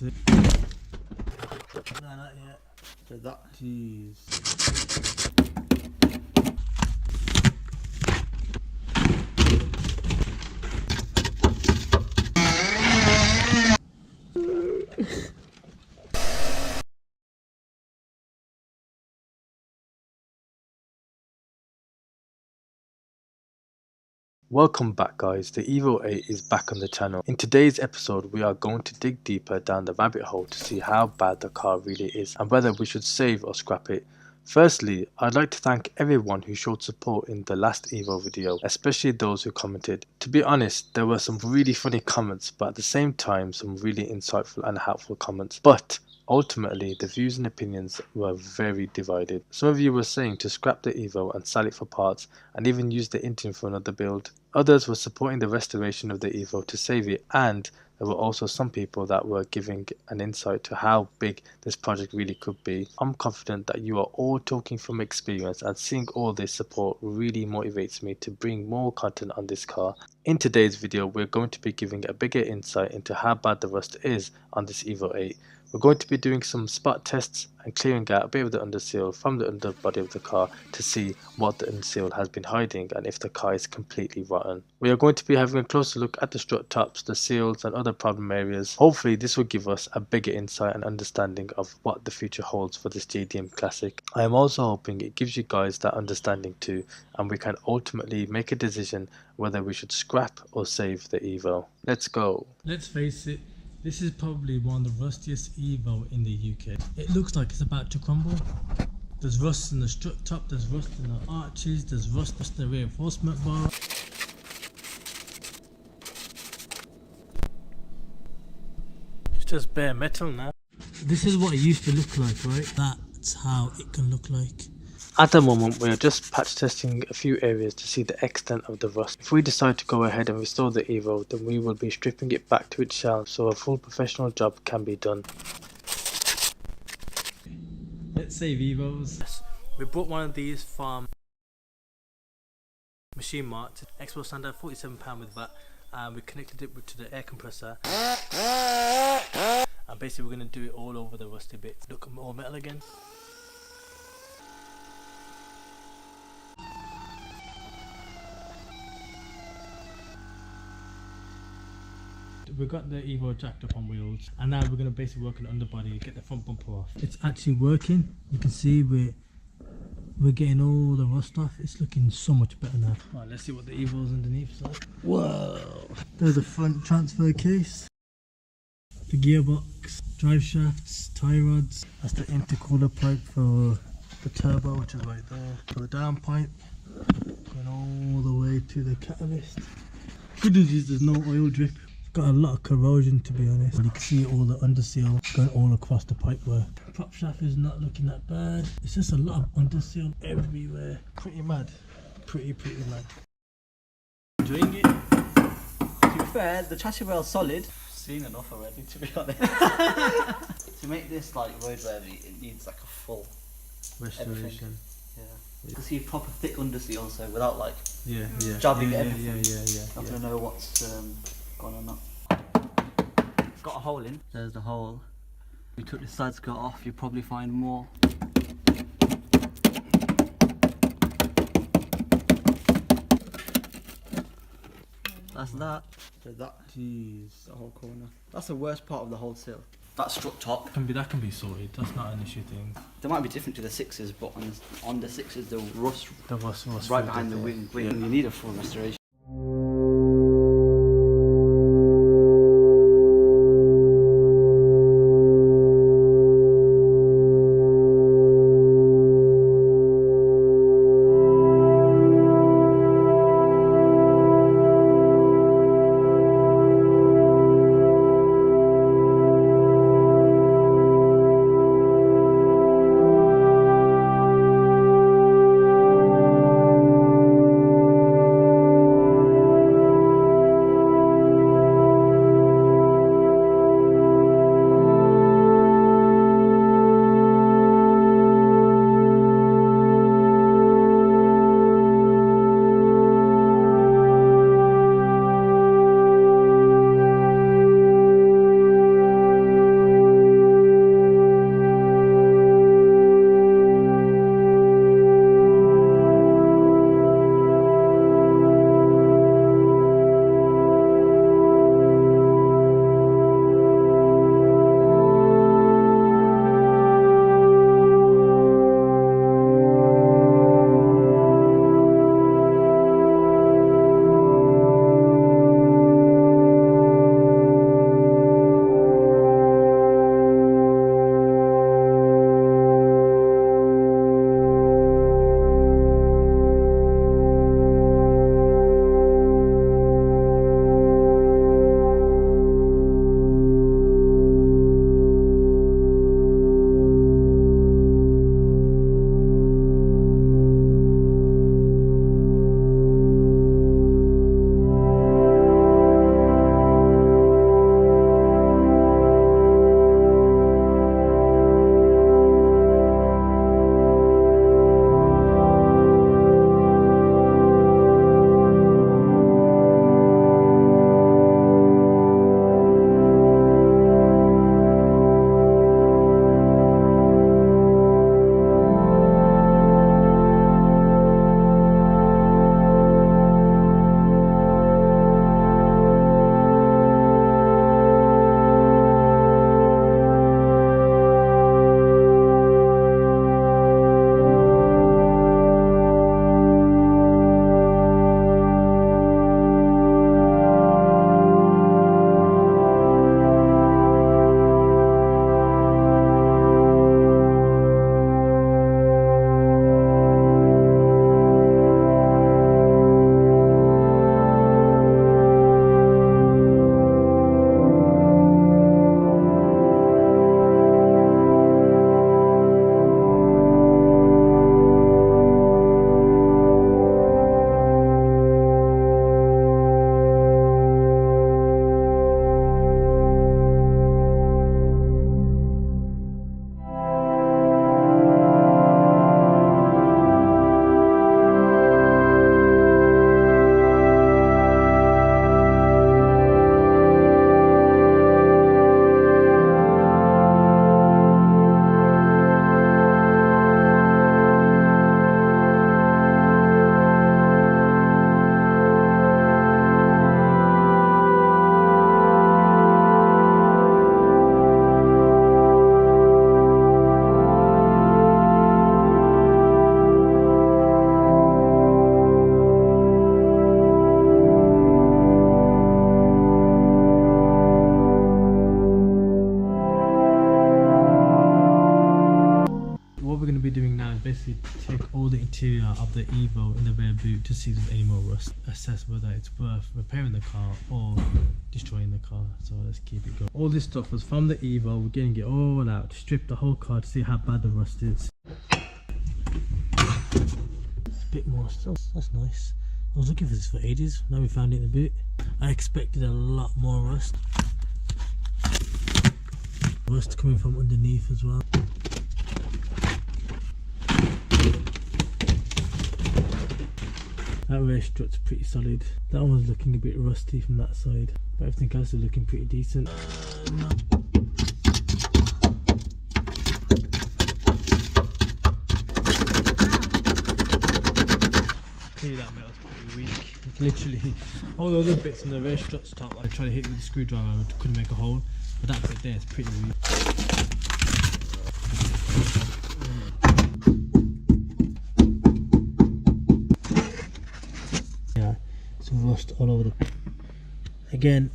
That's it. No, not yet. So that. Jeez. Welcome back guys, the Evo 8 is back on the channel. In today's episode we are going to dig deeper down the rabbit hole to see how bad the car really is and whether we should save or scrap it. Firstly, I'd like to thank everyone who showed support in the last Evo video, especially those who commented. To be honest, there were some really funny comments, but at the same time some really insightful and helpful comments. But ultimately, the views and opinions were very divided. Some of you were saying to scrap the Evo and sell it for parts and even use the engine for another build. Others were supporting the restoration of the Evo to save it, and there were also some people that were giving an insight to how big this project really could be. I'm confident that you are all talking from experience, and seeing all this support really motivates me to bring more content on this car. In today's video, we're going to be giving a bigger insight into how bad the rust is on this Evo 8. We're going to be doing some spot tests and clearing out a bit of the underseal from the underbody of the car to see what the underseal has been hiding and if the car is completely rotten. We are going to be having a closer look at the strut tops, the seals and other problem areas. Hopefully this will give us a bigger insight and understanding of what the future holds for this JDM Classic. I am also hoping it gives you guys that understanding too, and we can ultimately make a decision whether we should scrap or save the Evo. Let's go. Let's face it, this is probably one of the rustiest Evo in the UK. It looks like it's about to crumble. There's rust in the strut top, there's rust in the arches, there's rust in the reinforcement bar. It's just bare metal now. This is what it used to look like, right? That's how it can look like. At the moment, we are just patch testing a few areas to see the extent of the rust. If we decide to go ahead and restore the Evo, then we will be stripping it back to its shell so a full professional job can be done. Let's save Evos. Yes. We bought one of these from Machine Mart, Expo standard, £47 with VAT, and we connected it to the air compressor. And basically we're going to do it all over the rusty bits. Look, all metal again. We got the Evo jacked up on wheels, and now we're going to basically work on the underbody, get the front bumper off. It's actually working. You can see we're getting all the rust off. It's looking so much better now. Right, let's see what the Evo's underneath is like. Whoa! There's the front transfer case, the gearbox, drive shafts, tie rods. That's the intercooler pipe for the turbo, which is right there. For the down pipe, going all the way to the catalyst. Good news is there's no oil drip. Got a lot of corrosion, to be honest. You can see all the underseal going all across the pipework. Prop shaft is not looking that bad. It's just a lot of underseal everywhere. Pretty mad. Pretty mad. Enjoying it. To be fair, the chassis rail's solid. Seen enough already, to be honest. To make this like roadworthy, it needs like a full Restoration. everything. Yeah. You can see proper thick underseal, so without like jabbing everything. Yeah. Not gonna know what's gone or not. Got a hole in. There's the hole. We took the side skirt off. You'll probably find more. That's that. So that. Jeez. The whole corner. That's the worst part of the whole seal. That strut top. That can be sorted. That's not an issue thing. They might be different to the sixes, but on the sixes, the rust Was right behind the wing. You need a full restoration. basically take all the interior of the Evo in the rear boot to see if there's any more rust. Assess whether it's worth repairing the car or destroying the car. So let's keep it going. All this stuff was from the Evo. We're getting it all out, strip the whole car to see how bad the rust is. It's a bit more stuff. That's nice. I was looking for this for ages. Now we found it in the boot. I expected a lot more rust. Rust coming from underneath as well. That rear strut's pretty solid. That one's looking a bit rusty from that side, but everything else is looking pretty decent. Clearly that metal's pretty weak. It's literally all the other bits in the rear strut's top. I tried to hit it with a screwdriver, I couldn't make a hole, but that bit there is pretty weak. Yeah, some rust all over the. Again,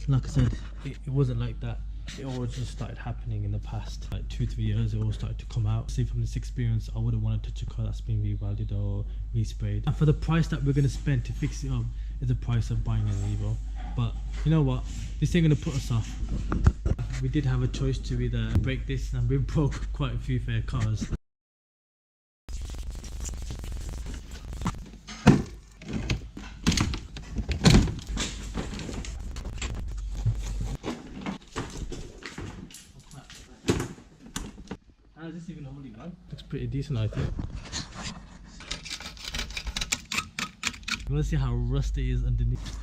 like I said, it wasn't like that. It all just started happening in the past like 2-3 years. It all started to come out. See, from this experience, I wouldn't want to touch a car that's been rewelded or resprayed. And for the price that we're going to spend to fix it up is the price of buying an Evo. But you know what? This ain't going to put us off. We did have a choice to either break this, and we broke quite a few fair cars. How is this even holding on? Looks pretty decent, I think. You want to see how rusty it is underneath?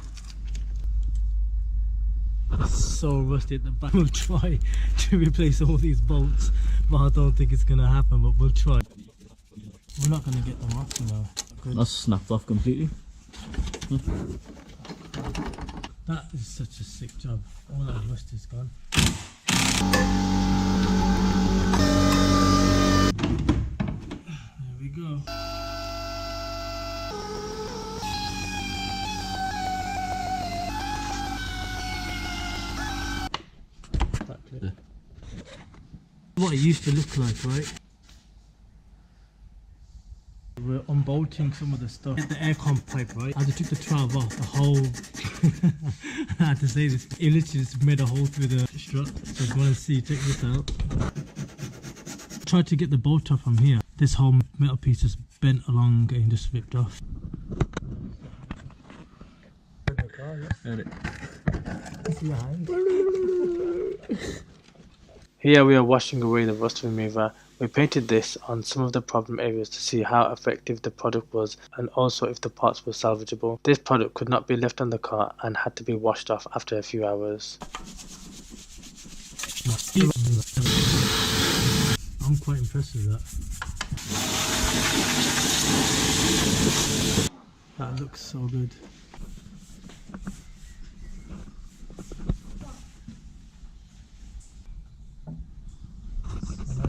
It's so rusty at the back. We'll try to replace all these bolts, but I don't think it's going to happen, but we'll try. We're not going to get them off, you know. Good. That's snapped off completely. That is such a sick job. All that rust is gone. There we go. What it used to look like, right? We're unbolting some of the stuff. The aircon pipe, right? I just took the 12 off, the whole. I had to say this. It literally just made a hole through the strut. So if you want to see, check this out. Tried to get the bolt off from here. This whole metal piece is bent along and just ripped off. Here we are washing away the rust remover. We painted this on some of the problem areas to see how effective the product was and also if the parts were salvageable. This product could not be left on the car and had to be washed off after a few hours. I'm quite impressed with that. That looks so good.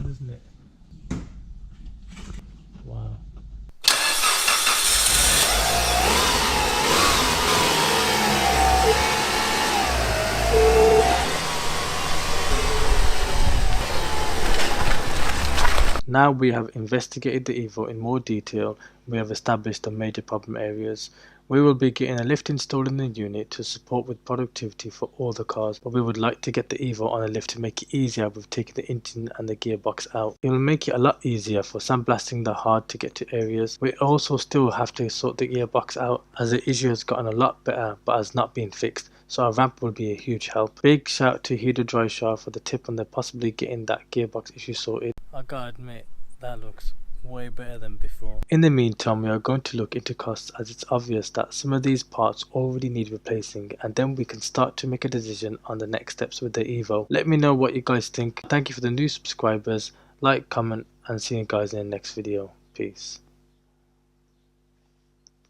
Isn't it? Wow. Now we have investigated the Evo in more detail. We have established the major problem areas. We will be getting a lift installed in the unit to support with productivity for all the cars, but we would like to get the Evo on a lift to make it easier with taking the engine and the gearbox out. It will make it a lot easier for sandblasting the hard to get to areas. We also still have to sort the gearbox out as the issue has gotten a lot better but has not been fixed, so a ramp will be a huge help. Big shout out to Huda Dry Shop for the tip on the possibly getting that gearbox issue sorted. I gotta admit, that looks way better than before. In the meantime, we are going to look into costs as it's obvious that some of these parts already need replacing, and then we can start to make a decision on the next steps with the Evo. Let me know what you guys think. Thank you for the new subscribers. Like, comment, and see you guys in the next video. Peace.